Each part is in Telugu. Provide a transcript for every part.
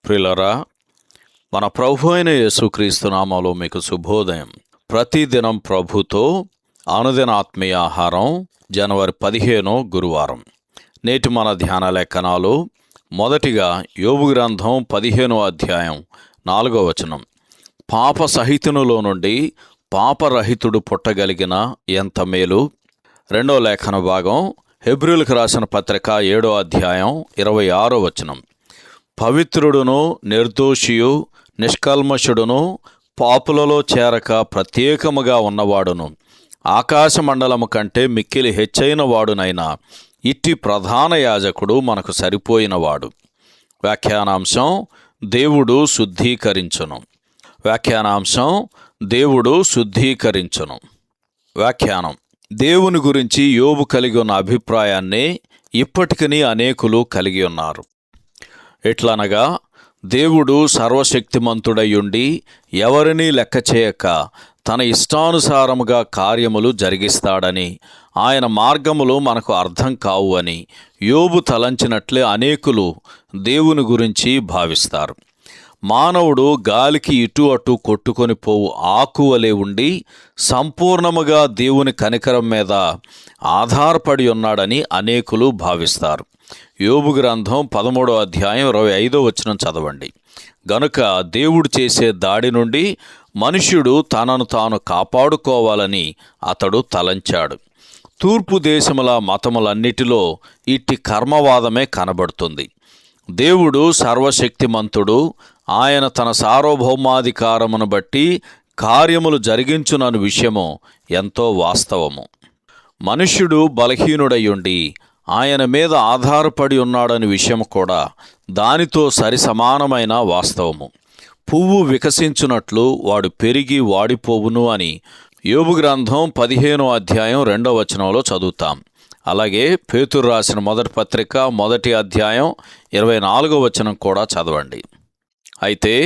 ప్రియులారా, మన ప్రభు అయిన యేసుక్రీస్తు నామములో మీకు శుభోదయం. ప్రతిదినం ప్రభుతో అనుదిన ఆత్మీయ ఆహారం. జనవరి 15 గురువారం. నేటి మన ధ్యాన లేఖనాలు. మొదటిగా యోబు గ్రంథం 15వ అధ్యాయం 4వ వచనం. పాప సహితునిలో నుండి పాపరహితుడు పుట్టగలిగిన ఎంత మేలు. రెండో లేఖన భాగం హెబ్రీయులకు రాసిన పత్రిక 7వ అధ్యాయం 26వ వచనం. పవిత్రుడును నిర్దోషియు నిష్కల్మషుడును పాపులలో చేరక ప్రత్యేకముగా ఉన్నవాడును ఆకాశమండలము కంటే మిక్కిలి హెచ్చైన వాడునైనా ఇట్టి ప్రధాన యాజకుడు మనకు సరిపోయినవాడు. వ్యాఖ్యానాంశం దేవుడు శుద్ధీకరించును. వ్యాఖ్యానాంశం దేవుడు శుద్ధీకరించును. వ్యాఖ్యానం: దేవుని గురించి యోబు కలిగి ఉన్న అభిప్రాయాన్ని ఇప్పటికీ అనేకులు కలిగి ఉన్నారు. ఎట్లనగా, దేవుడు సర్వశక్తిమంతుడయ్యుండి ఎవరినీ లెక్క చేయక తన ఇష్టానుసారముగా కార్యములు జరిగిస్తాడని, ఆయన మార్గములు మనకు అర్థం కావు అని యోబు తలంచినట్లే అనేకులు దేవుని గురించి భావిస్తారు. మానవుడు గాలికి ఇటు అటు కొట్టుకొని పోవు ఆకువలే ఉండి సంపూర్ణముగా దేవుని కనికరం మీద ఆధారపడి ఉన్నాడని అనేకులు భావిస్తారు. యోబు గ్రంథం 13వ అధ్యాయం 25వ వచనం చదవండి. గనుక దేవుడు చేసే దాడి నుండి మనుష్యుడు తనను తాను కాపాడుకోవాలని అతడు తలంచాడు. తూర్పు దేశముల మతములన్నిటిలో ఇట్టి కర్మవాదమే కనబడుతుంది. దేవుడు సర్వశక్తిమంతుడు. ఆయన తన సార్వభౌమాధికారమును బట్టి కార్యములు జరిగించునను విషయము ఎంతో వాస్తవము. మనుష్యుడు బలహీనుడయ్యుండి ఆయన మీద ఆధారపడి ఉన్నాడని విషయం కూడా దానితో సరిసమానమైన వాస్తవము. పువ్వు వికసించున్నట్లు వాడు పెరిగి వాడిపోవును అని యోబు గ్రంథం 15వ అధ్యాయం 2వ వచనంలో చదువుతాం. అలాగే పేతురు రాసిన మొదటి పత్రిక 1వ అధ్యాయం 24వ వచనం కూడా చదవండి. అయితే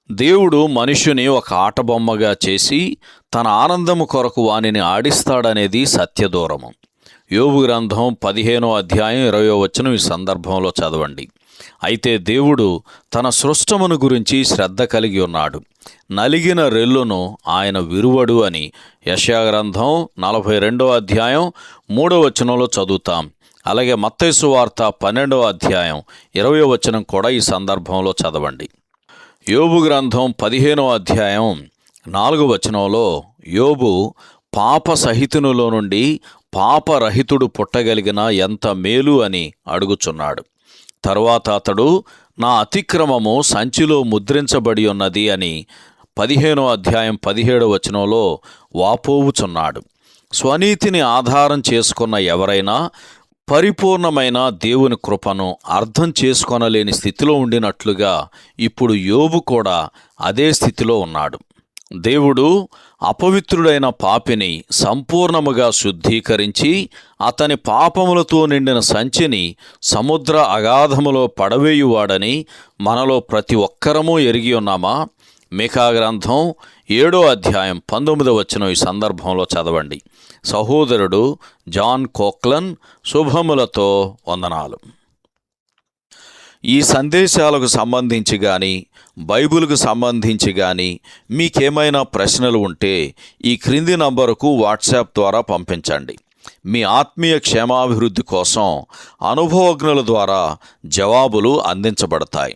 దేవుడు మనుష్యుని ఒక ఆటబొమ్మగా చేసి తన ఆనందము కొరకు వానిని ఆడిస్తాడనేది సత్యదూరము. యోబు గ్రంథం 15వ అధ్యాయం 20వ వచనం ఈ సందర్భంలో చదవండి. అయితే దేవుడు తన సృష్టమును గురించి శ్రద్ధ కలిగి ఉన్నాడు. నలిగిన రెల్లును ఆయన విరువడు అని యెషయా గ్రంథం 42వ అధ్యాయం 3వ వచనంలో చదువుతాం. అలాగే మత్తయి సువార్త 12వ అధ్యాయం 20వ వచనం కూడా ఈ సందర్భంలో చదవండి. యోబు గ్రంథం 15వ అధ్యాయం 4వ వచనంలో యోబు పాప సహితునిలో నుండి పాపరహితుడు పుట్టగలిగిన ఎంత మేలు అని అడుగుచున్నాడు. తరువాత అతడు నా అతిక్రమము సంచిలో ముద్రించబడి ఉన్నది అని 15వ అధ్యాయం 17వ వచనంలో వాపోవుచున్నాడు. స్వనీతిని ఆధారం చేసుకున్న ఎవరైనా పరిపూర్ణమైన దేవుని కృపను అర్థం చేసుకొనలేని స్థితిలో ఉండినట్లుగా ఇప్పుడు యోబు కూడా అదే స్థితిలో ఉన్నాడు. దేవుడు అపవిత్రుడైన పాపిని సంపూర్ణముగా శుద్ధీకరించి అతని పాపములతో నిండిన సంచిని సముద్ర అగాధములో పడవేయువాడని మనలో ప్రతి ఒక్కరము ఎరిగి ఉన్నామా? మీకా గ్రంథం 7వ అధ్యాయం 19వ వచనం ఈ సందర్భంలో చదవండి. సహోదరుడు జాన్ కోక్లన్ శుభములతో వందనాలు. ఈ సందేశాలకు సంబంధించి కానీ బైబిల్కు సంబంధించి కానీ మీకేమైనా ప్రశ్నలు ఉంటే ఈ క్రింది నంబరుకు వాట్సాప్ ద్వారా పంపించండి. మీ ఆత్మీయ క్షేమాభివృద్ధి కోసం అనుభవజ్ఞుల ద్వారా జవాబులు అందించబడతాయి.